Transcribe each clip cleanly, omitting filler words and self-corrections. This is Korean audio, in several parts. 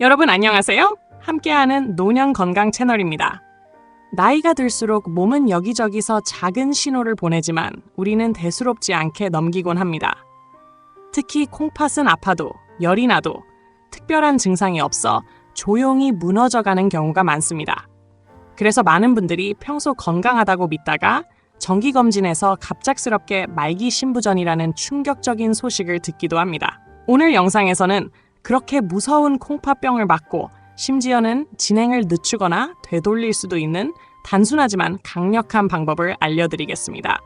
여러분 안녕하세요. 함께하는 노년 건강 채널입니다. 나이가 들수록 몸은 여기저기서 작은 신호를 보내지만 우리는 대수롭지 않게 넘기곤 합니다. 특히 콩팥은 아파도 열이 나도 특별한 증상이 없어 조용히 무너져가는 경우가 많습니다. 그래서 많은 분들이 평소 건강하다고 믿다가 정기검진에서 갑작스럽게 말기신부전이라는 충격적인 소식을 듣기도 합니다. 오늘 영상에서는 그렇게 무서운 콩팥병을 막고 심지어는 진행을 늦추거나 되돌릴 수도 있는 단순하지만 강력한 방법을 알려드리겠습니다.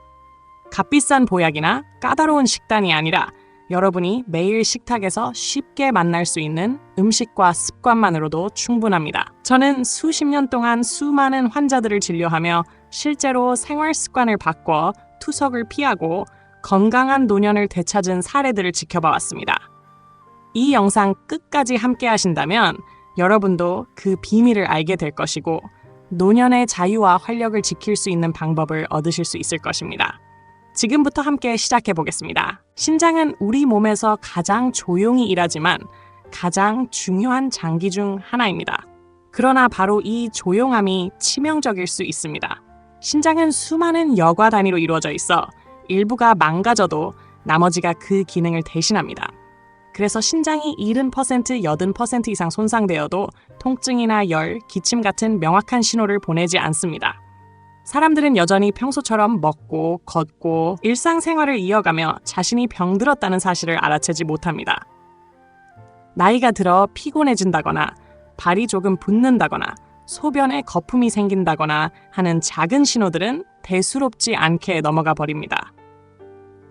값비싼 보약이나 까다로운 식단이 아니라 여러분이 매일 식탁에서 쉽게 만날 수 있는 음식과 습관만으로도 충분합니다. 저는 수십 년 동안 수많은 환자들을 진료하며 실제로 생활 습관을 바꿔 투석을 피하고 건강한 노년을 되찾은 사례들을 지켜봐 왔습니다. 이 영상 끝까지 함께 하신다면 여러분도 그 비밀을 알게 될 것이고 노년의 자유와 활력을 지킬 수 있는 방법을 얻으실 수 있을 것입니다. 지금부터 함께 시작해 보겠습니다. 신장은 우리 몸에서 가장 조용히 일하지만 가장 중요한 장기 중 하나입니다. 그러나 바로 이 조용함이 치명적일 수 있습니다. 신장은 수많은 여과 단위로 이루어져 있어 일부가 망가져도 나머지가 그 기능을 대신합니다. 그래서 신장이 70%, 80% 이상 손상되어도 통증이나 열, 기침 같은 명확한 신호를 보내지 않습니다. 사람들은 여전히 평소처럼 먹고, 걷고, 일상생활을 이어가며 자신이 병들었다는 사실을 알아채지 못합니다. 나이가 들어 피곤해진다거나, 발이 조금 붓는다거나, 소변에 거품이 생긴다거나 하는 작은 신호들은 대수롭지 않게 넘어가 버립니다.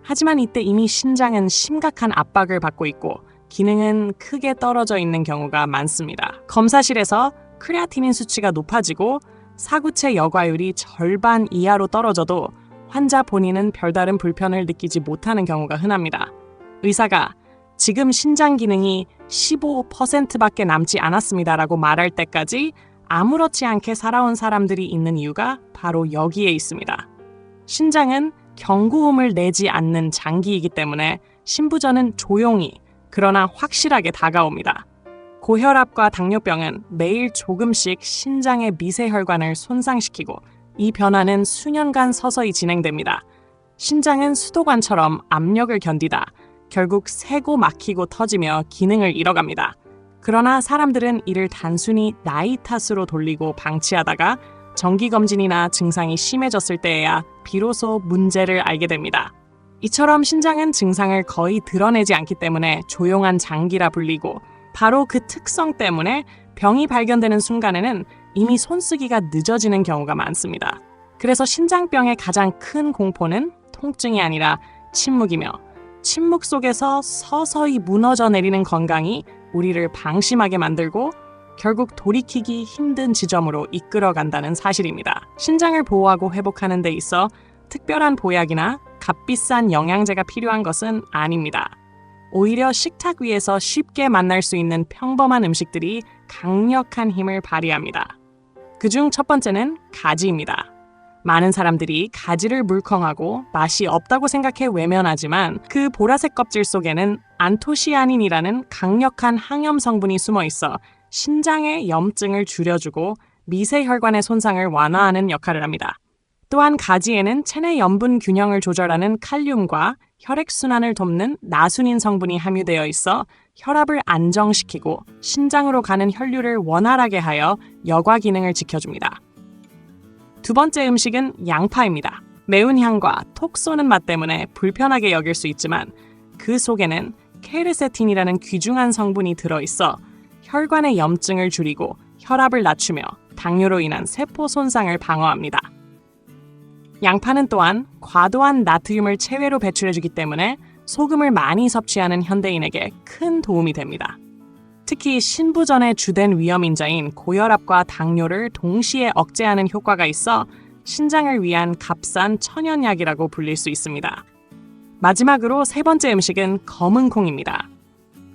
하지만 이때 이미 신장은 심각한 압박을 받고 있고 기능은 크게 떨어져 있는 경우가 많습니다. 검사실에서 크레아티닌 수치가 높아지고 사구체 여과율이 절반 이하로 떨어져도 환자 본인은 별다른 불편을 느끼지 못하는 경우가 흔합니다. 의사가 지금 신장 기능이 15%밖에 남지 않았습니다라고 말할 때까지 아무렇지 않게 살아온 사람들이 있는 이유가 바로 여기에 있습니다. 신장은 경고음을 내지 않는 장기이기 때문에 신부전은 조용히 그러나 확실하게 다가옵니다. 고혈압과 당뇨병은 매일 조금씩 신장의 미세혈관을 손상시키고 이 변화는 수년간 서서히 진행됩니다. 신장은 수도관처럼 압력을 견디다 결국 새고 막히고 터지며 기능을 잃어갑니다. 그러나 사람들은 이를 단순히 나이 탓으로 돌리고 방치하다가 정기검진이나 증상이 심해졌을 때에야 비로소 문제를 알게 됩니다. 이처럼 신장은 증상을 거의 드러내지 않기 때문에 조용한 장기라 불리고 바로 그 특성 때문에 병이 발견되는 순간에는 이미 손쓰기가 늦어지는 경우가 많습니다. 그래서 신장병의 가장 큰 공포는 통증이 아니라 침묵이며 침묵 속에서 서서히 무너져 내리는 건강이 우리를 방심하게 만들고 결국 돌이키기 힘든 지점으로 이끌어간다는 사실입니다. 신장을 보호하고 회복하는 데 있어 특별한 보약이나 값비싼 영양제가 필요한 것은 아닙니다. 오히려 식탁 위에서 쉽게 만날 수 있는 평범한 음식들이 강력한 힘을 발휘합니다. 그중 첫 번째는 가지입니다. 많은 사람들이 가지를 물컹하고 맛이 없다고 생각해 외면하지만 그 보라색 껍질 속에는 안토시아닌이라는 강력한 항염 성분이 숨어 있어 신장의 염증을 줄여주고 미세혈관의 손상을 완화하는 역할을 합니다. 또한 가지에는 체내 염분 균형을 조절하는 칼륨과 혈액순환을 돕는 나수닌 성분이 함유되어 있어 혈압을 안정시키고 신장으로 가는 혈류를 원활하게 하여 여과 기능을 지켜줍니다. 두 번째 음식은 양파입니다. 매운 향과 톡 쏘는 맛 때문에 불편하게 여길 수 있지만 그 속에는 케르세틴이라는 귀중한 성분이 들어있어 혈관의 염증을 줄이고 혈압을 낮추며 당뇨로 인한 세포 손상을 방어합니다. 양파는 또한 과도한 나트륨을 체외로 배출해주기 때문에 소금을 많이 섭취하는 현대인에게 큰 도움이 됩니다. 특히 신부전의 주된 위험인자인 고혈압과 당뇨를 동시에 억제하는 효과가 있어 신장을 위한 값싼 천연약이라고 불릴 수 있습니다. 마지막으로 세 번째 음식은 검은콩입니다.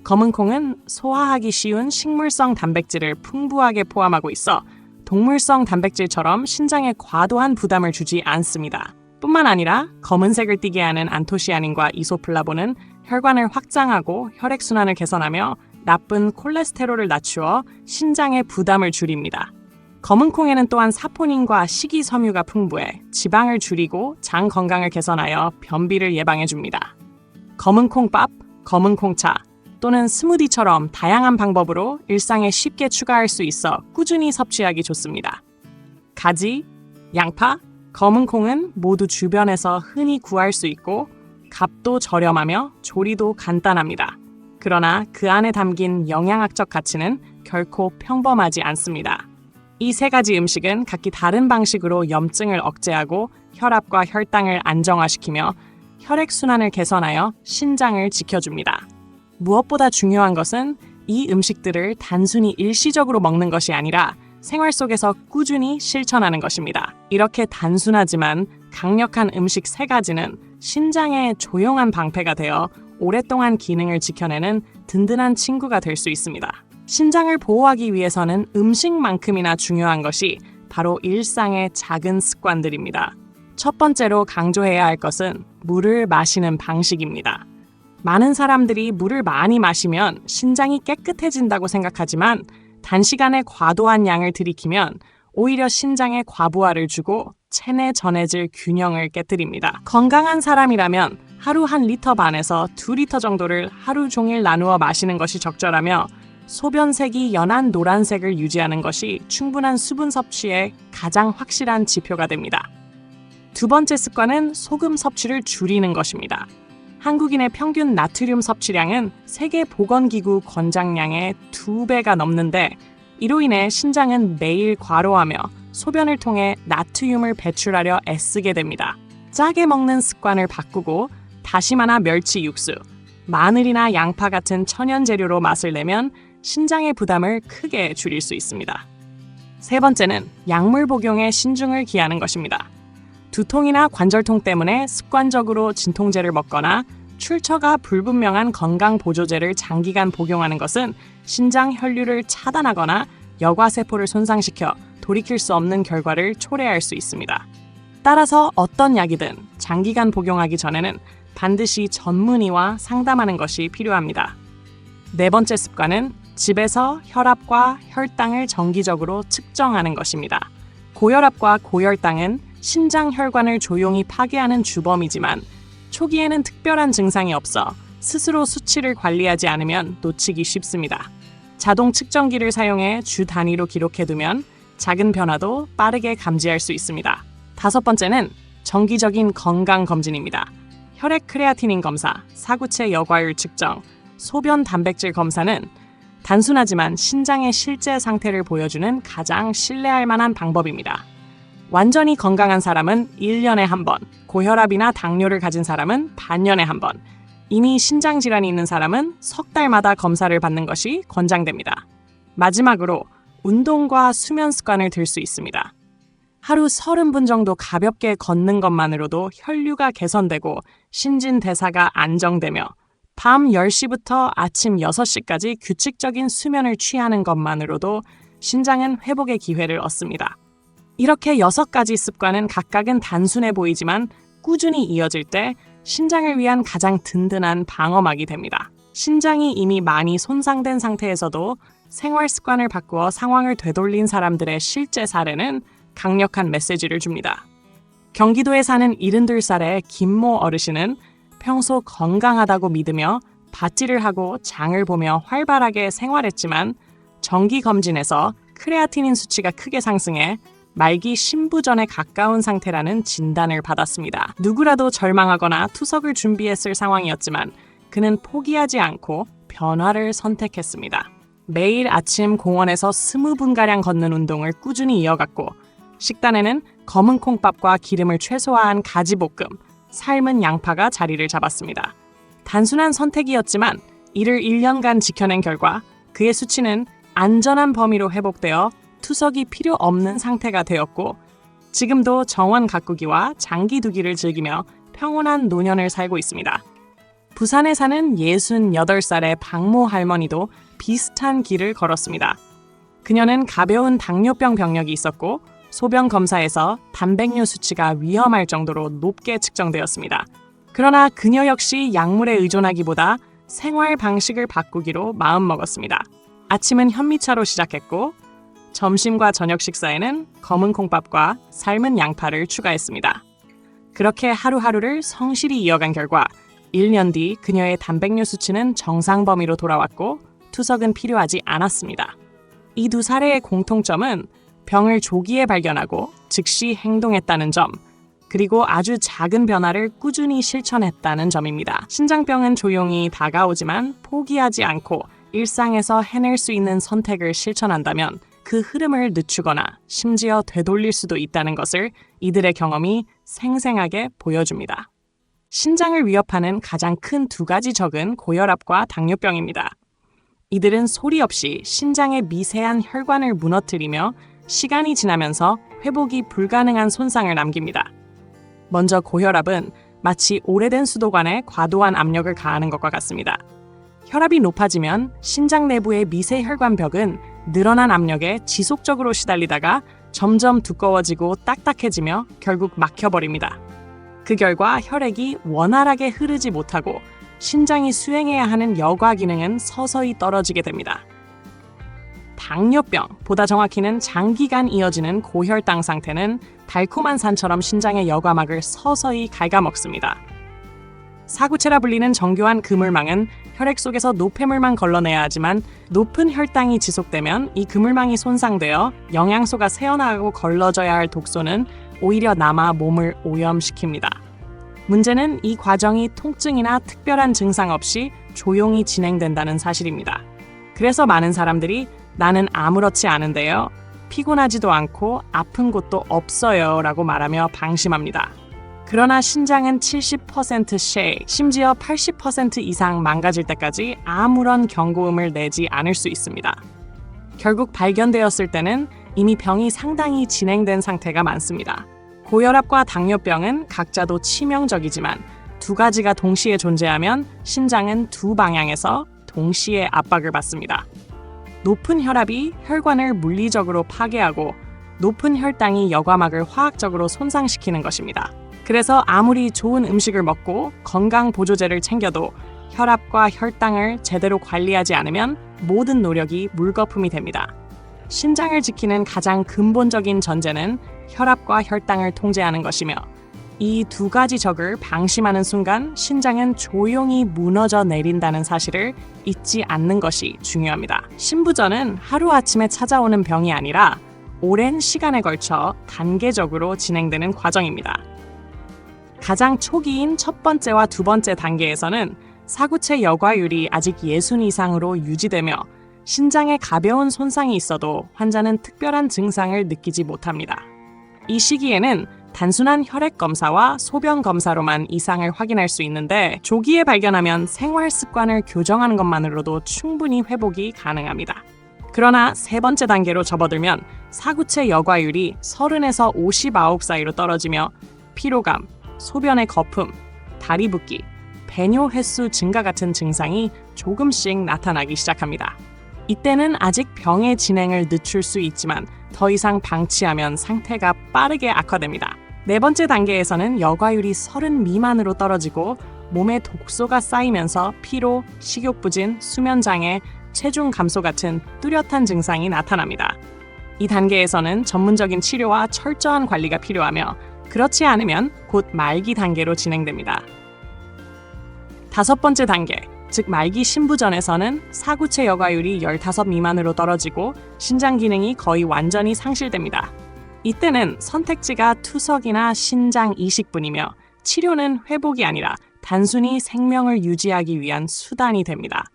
검은콩은 소화하기 쉬운 식물성 단백질을 풍부하게 포함하고 있어 동물성 단백질처럼 신장에 과도한 부담을 주지 않습니다. 뿐만 아니라 검은색을 띠게 하는 안토시아닌과 이소플라본은 혈관을 확장하고 혈액순환을 개선하며 나쁜 콜레스테롤을 낮추어 신장의 부담을 줄입니다. 검은 콩에는 또한 사포닌과 식이섬유가 풍부해 지방을 줄이고 장 건강을 개선하여 변비를 예방해줍니다. 검은 콩밥, 검은 콩차 또는 스무디처럼 다양한 방법으로 일상에 쉽게 추가할 수 있어 꾸준히 섭취하기 좋습니다. 가지, 양파, 검은 콩은 모두 주변에서 흔히 구할 수 있고 값도 저렴하며 조리도 간단합니다. 그러나 그 안에 담긴 영양학적 가치는 결코 평범하지 않습니다. 이 세 가지 음식은 각기 다른 방식으로 염증을 억제하고 혈압과 혈당을 안정화시키며 혈액순환을 개선하여 신장을 지켜줍니다. 무엇보다 중요한 것은 이 음식들을 단순히 일시적으로 먹는 것이 아니라 생활 속에서 꾸준히 실천하는 것입니다. 이렇게 단순하지만 강력한 음식 세 가지는 신장의 조용한 방패가 되어 오랫동안 기능을 지켜내는 든든한 친구가 될 수 있습니다. 신장을 보호하기 위해서는 음식만큼이나 중요한 것이 바로 일상의 작은 습관들입니다. 첫 번째로 강조해야 할 것은 물을 마시는 방식입니다. 많은 사람들이 물을 많이 마시면 신장이 깨끗해진다고 생각하지만 단시간에 과도한 양을 들이키면 오히려 신장에 과부하를 주고 체내 전해질 균형을 깨뜨립니다. 건강한 사람이라면 하루 1리터 반에서 2리터 정도를 하루 종일 나누어 마시는 것이 적절하며 소변색이 연한 노란색을 유지하는 것이 충분한 수분 섭취의 가장 확실한 지표가 됩니다. 두 번째 습관은 소금 섭취를 줄이는 것입니다. 한국인의 평균 나트륨 섭취량은 세계보건기구 권장량의 2배가 넘는데 이로 인해 신장은 매일 과로하며 소변을 통해 나트륨을 배출하려 애쓰게 됩니다. 짜게 먹는 습관을 바꾸고 다시마나 멸치 육수, 마늘이나 양파 같은 천연 재료로 맛을 내면 신장의 부담을 크게 줄일 수 있습니다. 세 번째는 약물 복용에 신중을 기하는 것입니다. 두통이나 관절통 때문에 습관적으로 진통제를 먹거나 출처가 불분명한 건강보조제를 장기간 복용하는 것은 신장 혈류를 차단하거나 여과세포를 손상시켜 돌이킬 수 없는 결과를 초래할 수 있습니다. 따라서 어떤 약이든 장기간 복용하기 전에는 반드시 전문의와 상담하는 것이 필요합니다. 네 번째 습관은 집에서 혈압과 혈당을 정기적으로 측정하는 것입니다. 고혈압과 고혈당은 신장 혈관을 조용히 파괴하는 주범이지만 초기에는 특별한 증상이 없어 스스로 수치를 관리하지 않으면 놓치기 쉽습니다. 자동 측정기를 사용해 주 단위로 기록해두면 작은 변화도 빠르게 감지할 수 있습니다. 다섯 번째는 정기적인 건강검진입니다. 혈액 크레아티닌 검사, 사구체 여과율 측정, 소변 단백질 검사는 단순하지만 신장의 실제 상태를 보여주는 가장 신뢰할 만한 방법입니다. 완전히 건강한 사람은 1년에 한 번, 고혈압이나 당뇨를 가진 사람은 반년에 한 번, 이미 신장 질환이 있는 사람은 석 달마다 검사를 받는 것이 권장됩니다. 마지막으로 운동과 수면 습관을 들 수 있습니다. 하루 30분 정도 가볍게 걷는 것만으로도 혈류가 개선되고 신진대사가 안정되며 밤 10시부터 아침 6시까지 규칙적인 수면을 취하는 것만으로도 신장은 회복의 기회를 얻습니다. 이렇게 6가지 습관은 각각은 단순해 보이지만 꾸준히 이어질 때 신장을 위한 가장 든든한 방어막이 됩니다. 신장이 이미 많이 손상된 상태에서도 생활 습관을 바꾸어 상황을 되돌린 사람들의 실제 사례는 강력한 메시지를 줍니다. 경기도에 사는 72살의 김모 어르신은 평소 건강하다고 믿으며 밭일을 하고 장을 보며 활발하게 생활했지만 정기검진에서 크레아티닌 수치가 크게 상승해 말기 신부전에 가까운 상태라는 진단을 받았습니다. 누구라도 절망하거나 투석을 준비했을 상황이었지만 그는 포기하지 않고 변화를 선택했습니다. 매일 아침 공원에서 20분가량 걷는 운동을 꾸준히 이어갔고 식단에는 검은 콩밥과 기름을 최소화한 가지볶음, 삶은 양파가 자리를 잡았습니다. 단순한 선택이었지만 이를 1년간 지켜낸 결과 그의 수치는 안전한 범위로 회복되어 투석이 필요 없는 상태가 되었고 지금도 정원 가꾸기와 장기 두기를 즐기며 평온한 노년을 살고 있습니다. 부산에 사는 68살의 박모 할머니도 비슷한 길을 걸었습니다. 그녀는 가벼운 당뇨병 병력이 있었고 소변 검사에서 단백뇨 수치가 위험할 정도로 높게 측정되었습니다. 그러나 그녀 역시 약물에 의존하기보다 생활 방식을 바꾸기로 마음먹었습니다. 아침은 현미차로 시작했고 점심과 저녁 식사에는 검은 콩밥과 삶은 양파를 추가했습니다. 그렇게 하루하루를 성실히 이어간 결과 1년 뒤 그녀의 단백뇨 수치는 정상 범위로 돌아왔고 투석은 필요하지 않았습니다. 이 두 사례의 공통점은 병을 조기에 발견하고 즉시 행동했다는 점, 그리고 아주 작은 변화를 꾸준히 실천했다는 점입니다. 신장병은 조용히 다가오지만 포기하지 않고 일상에서 해낼 수 있는 선택을 실천한다면 그 흐름을 늦추거나 심지어 되돌릴 수도 있다는 것을 이들의 경험이 생생하게 보여줍니다. 신장을 위협하는 가장 큰 두 가지 적은 고혈압과 당뇨병입니다. 이들은 소리 없이 신장의 미세한 혈관을 무너뜨리며 시간이 지나면서 회복이 불가능한 손상을 남깁니다. 먼저 고혈압은 마치 오래된 수도관에 과도한 압력을 가하는 것과 같습니다. 혈압이 높아지면 신장 내부의 미세 혈관벽은 늘어난 압력에 지속적으로 시달리다가 점점 두꺼워지고 딱딱해지며 결국 막혀버립니다. 그 결과 혈액이 원활하게 흐르지 못하고 신장이 수행해야 하는 여과 기능은 서서히 떨어지게 됩니다. 당뇨병, 보다 정확히는 장기간 이어지는 고혈당 상태는 달콤한 산처럼 신장의 여과막을 서서히 갉아먹습니다. 사구체라 불리는 정교한 그물망은 혈액 속에서 노폐물만 걸러내야 하지만 높은 혈당이 지속되면 이 그물망이 손상되어 영양소가 새어나가고 걸러져야 할 독소는 오히려 남아 몸을 오염시킵니다. 문제는 이 과정이 통증이나 특별한 증상 없이 조용히 진행된다는 사실입니다. 그래서 많은 사람들이 나는 아무렇지 않은데요, 피곤하지도 않고 아픈 곳도 없어요 라고 말하며 방심합니다. 그러나 신장은 70% 심지어 80% 이상 망가질 때까지 아무런 경고음을 내지 않을 수 있습니다. 결국 발견되었을 때는 이미 병이 상당히 진행된 상태가 많습니다. 고혈압과 당뇨병은 각자도 치명적이지만 두 가지가 동시에 존재하면 신장은 두 방향에서 동시에 압박을 받습니다. 높은 혈압이 혈관을 물리적으로 파괴하고 높은 혈당이 여과막을 화학적으로 손상시키는 것입니다. 그래서 아무리 좋은 음식을 먹고 건강 보조제를 챙겨도 혈압과 혈당을 제대로 관리하지 않으면 모든 노력이 물거품이 됩니다. 신장을 지키는 가장 근본적인 전제는 혈압과 혈당을 통제하는 것이며 이 두 가지 적을 방심하는 순간 신장은 조용히 무너져 내린다는 사실을 잊지 않는 것이 중요합니다. 신부전은 하루아침에 찾아오는 병이 아니라 오랜 시간에 걸쳐 단계적으로 진행되는 과정입니다. 가장 초기인 첫 번째와 두 번째 단계에서는 사구체 여과율이 아직 60 이상으로 유지되며 신장에 가벼운 손상이 있어도 환자는 특별한 증상을 느끼지 못합니다. 이 시기에는 단순한 혈액 검사와 소변 검사로만 이상을 확인할 수 있는데 조기에 발견하면 생활 습관을 교정하는 것만으로도 충분히 회복이 가능합니다. 그러나 세 번째 단계로 접어들면 사구체 여과율이 30에서 59 사이로 떨어지며 피로감, 소변의 거품, 다리 붓기, 배뇨 횟수 증가 같은 증상이 조금씩 나타나기 시작합니다. 이때는 아직 병의 진행을 늦출 수 있지만 더 이상 방치하면 상태가 빠르게 악화됩니다. 네 번째 단계에서는 여과율이 30 미만으로 떨어지고 몸에 독소가 쌓이면서 피로, 식욕부진, 수면장애, 체중 감소 같은 뚜렷한 증상이 나타납니다. 이 단계에서는 전문적인 치료와 철저한 관리가 필요하며 그렇지 않으면 곧 말기 단계로 진행됩니다. 다섯 번째 단계, 즉 말기 신부전에서는 사구체 여과율이 15 미만으로 떨어지고 신장 기능이 거의 완전히 상실됩니다. 이때는 선택지가 투석이나 신장 이식뿐이며 치료는 회복이 아니라 단순히 생명을 유지하기 위한 수단이 됩니다.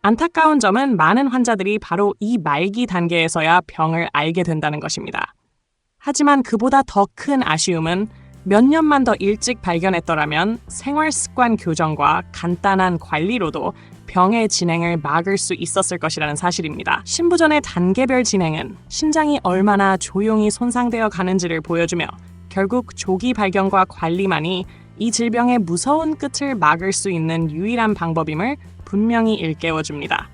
안타까운 점은 많은 환자들이 바로 이 말기 단계에서야 병을 알게 된다는 것입니다. 하지만 그보다 더 큰 아쉬움은 몇 년만 더 일찍 발견했더라면 생활 습관 교정과 간단한 관리로도 병의 진행을 막을 수 있었을 것이라는 사실입니다. 신부전의 단계별 진행은 신장이 얼마나 조용히 손상되어 가는지를 보여주며 결국 조기 발견과 관리만이 이 질병의 무서운 끝을 막을 수 있는 유일한 방법임을 분명히 일깨워줍니다.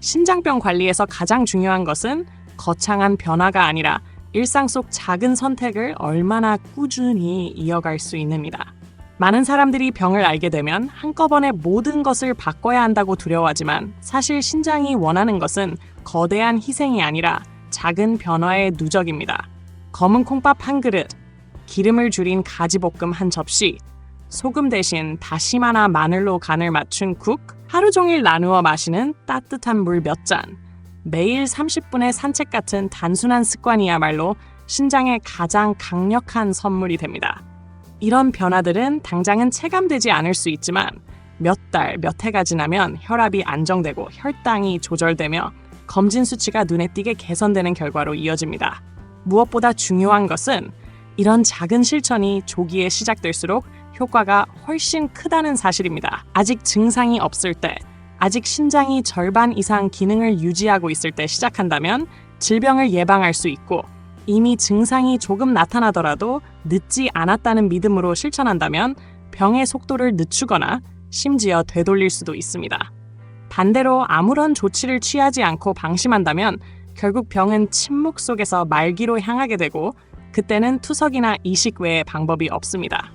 신장병 관리에서 가장 중요한 것은 거창한 변화가 아니라 일상 속 작은 선택을 얼마나 꾸준히 이어갈 수 있느니라. 많은 사람들이 병을 앓게 되면 한꺼번에 모든 것을 바꿔야 한다고 두려워하지만 사실 신장이 원하는 것은 거대한 희생이 아니라 작은 변화의 누적입니다. 검은 콩밥 한 그릇, 기름을 줄인 가지볶음 한 접시, 소금 대신 다시마나 마늘로 간을 맞춘 국, 하루 종일 나누어 마시는 따뜻한 물 몇 잔, 매일 30분의 산책 같은 단순한 습관이야말로 신장에 가장 강력한 선물이 됩니다. 이런 변화들은 당장은 체감되지 않을 수 있지만 몇 달, 몇 해가 지나면 혈압이 안정되고 혈당이 조절되며 검진 수치가 눈에 띄게 개선되는 결과로 이어집니다. 무엇보다 중요한 것은 이런 작은 실천이 조기에 시작될수록 효과가 훨씬 크다는 사실입니다. 아직 증상이 없을 때, 아직 신장이 절반 이상 기능을 유지하고 있을 때 시작한다면 질병을 예방할 수 있고 이미 증상이 조금 나타나더라도 늦지 않았다는 믿음으로 실천한다면 병의 속도를 늦추거나 심지어 되돌릴 수도 있습니다. 반대로 아무런 조치를 취하지 않고 방심한다면 결국 병은 침묵 속에서 말기로 향하게 되고 그때는 투석이나 이식 외에 방법이 없습니다.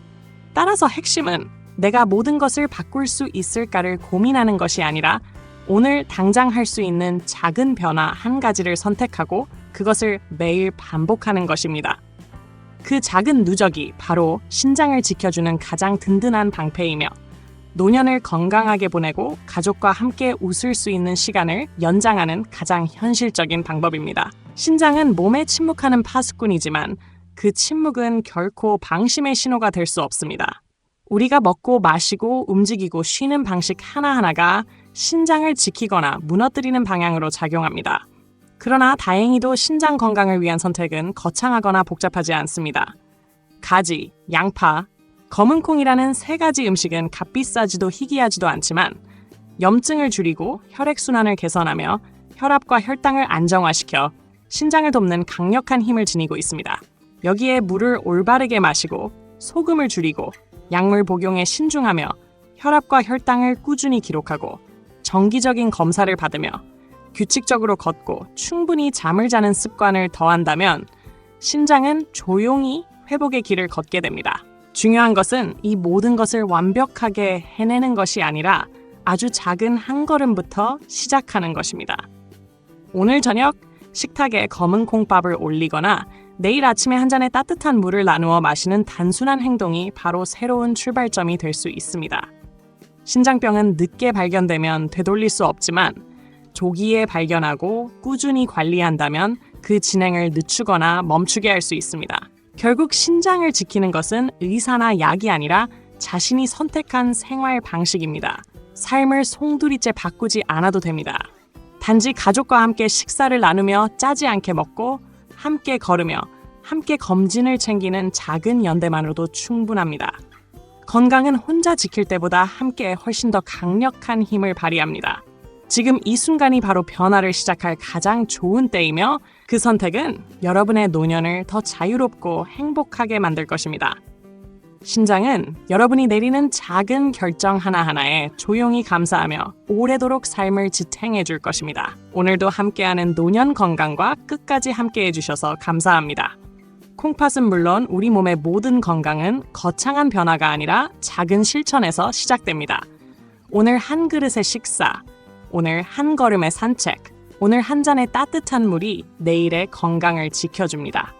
따라서 핵심은 내가 모든 것을 바꿀 수 있을까를 고민하는 것이 아니라 오늘 당장 할 수 있는 작은 변화 한 가지를 선택하고 그것을 매일 반복하는 것입니다. 그 작은 누적이 바로 신장을 지켜주는 가장 든든한 방패이며 노년을 건강하게 보내고 가족과 함께 웃을 수 있는 시간을 연장하는 가장 현실적인 방법입니다. 신장은 몸에 침묵하는 파수꾼이지만 그 침묵은 결코 방심의 신호가 될 수 없습니다. 우리가 먹고 마시고 움직이고 쉬는 방식 하나하나가 신장을 지키거나 무너뜨리는 방향으로 작용합니다. 그러나 다행히도 신장 건강을 위한 선택은 거창하거나 복잡하지 않습니다. 가지, 양파, 검은 콩이라는 세 가지 음식은 값비싸지도 희귀하지도 않지만 염증을 줄이고 혈액순환을 개선하며 혈압과 혈당을 안정화시켜 신장을 돕는 강력한 힘을 지니고 있습니다. 여기에 물을 올바르게 마시고 소금을 줄이고 약물 복용에 신중하며 혈압과 혈당을 꾸준히 기록하고 정기적인 검사를 받으며 규칙적으로 걷고 충분히 잠을 자는 습관을 더한다면 신장은 조용히 회복의 길을 걷게 됩니다. 중요한 것은 이 모든 것을 완벽하게 해내는 것이 아니라 아주 작은 한 걸음부터 시작하는 것입니다. 오늘 저녁 식탁에 검은 콩밥을 올리거나 내일 아침에 한 잔의 따뜻한 물을 나누어 마시는 단순한 행동이 바로 새로운 출발점이 될 수 있습니다. 신장병은 늦게 발견되면 되돌릴 수 없지만 조기에 발견하고 꾸준히 관리한다면 그 진행을 늦추거나 멈추게 할 수 있습니다. 결국 신장을 지키는 것은 의사나 약이 아니라 자신이 선택한 생활 방식입니다. 삶을 송두리째 바꾸지 않아도 됩니다. 단지 가족과 함께 식사를 나누며 짜지 않게 먹고 함께 걸으며 함께 검진을 챙기는 작은 연대만으로도 충분합니다. 건강은 혼자 지킬 때보다 함께 훨씬 더 강력한 힘을 발휘합니다. 지금 이 순간이 바로 변화를 시작할 가장 좋은 때이며 그 선택은 여러분의 노년을 더 자유롭고 행복하게 만들 것입니다. 신장은 여러분이 내리는 작은 결정 하나하나에 조용히 감사하며 오래도록 삶을 지탱해 줄 것입니다. 오늘도 함께하는 노년 건강과 끝까지 함께해 주셔서 감사합니다. 콩팥은 물론 우리 몸의 모든 건강은 거창한 변화가 아니라 작은 실천에서 시작됩니다. 오늘 한 그릇의 식사, 오늘 한 걸음의 산책, 오늘 한 잔의 따뜻한 물이 내일의 건강을 지켜줍니다.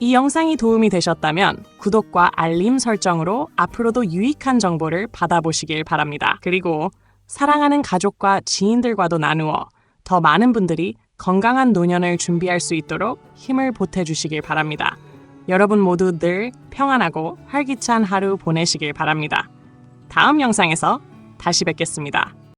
이 영상이 도움이 되셨다면 구독과 알림 설정으로 앞으로도 유익한 정보를 받아보시길 바랍니다. 그리고 사랑하는 가족과 지인들과도 나누어 더 많은 분들이 건강한 노년을 준비할 수 있도록 힘을 보태주시길 바랍니다. 여러분 모두 늘 평안하고 활기찬 하루 보내시길 바랍니다. 다음 영상에서 다시 뵙겠습니다.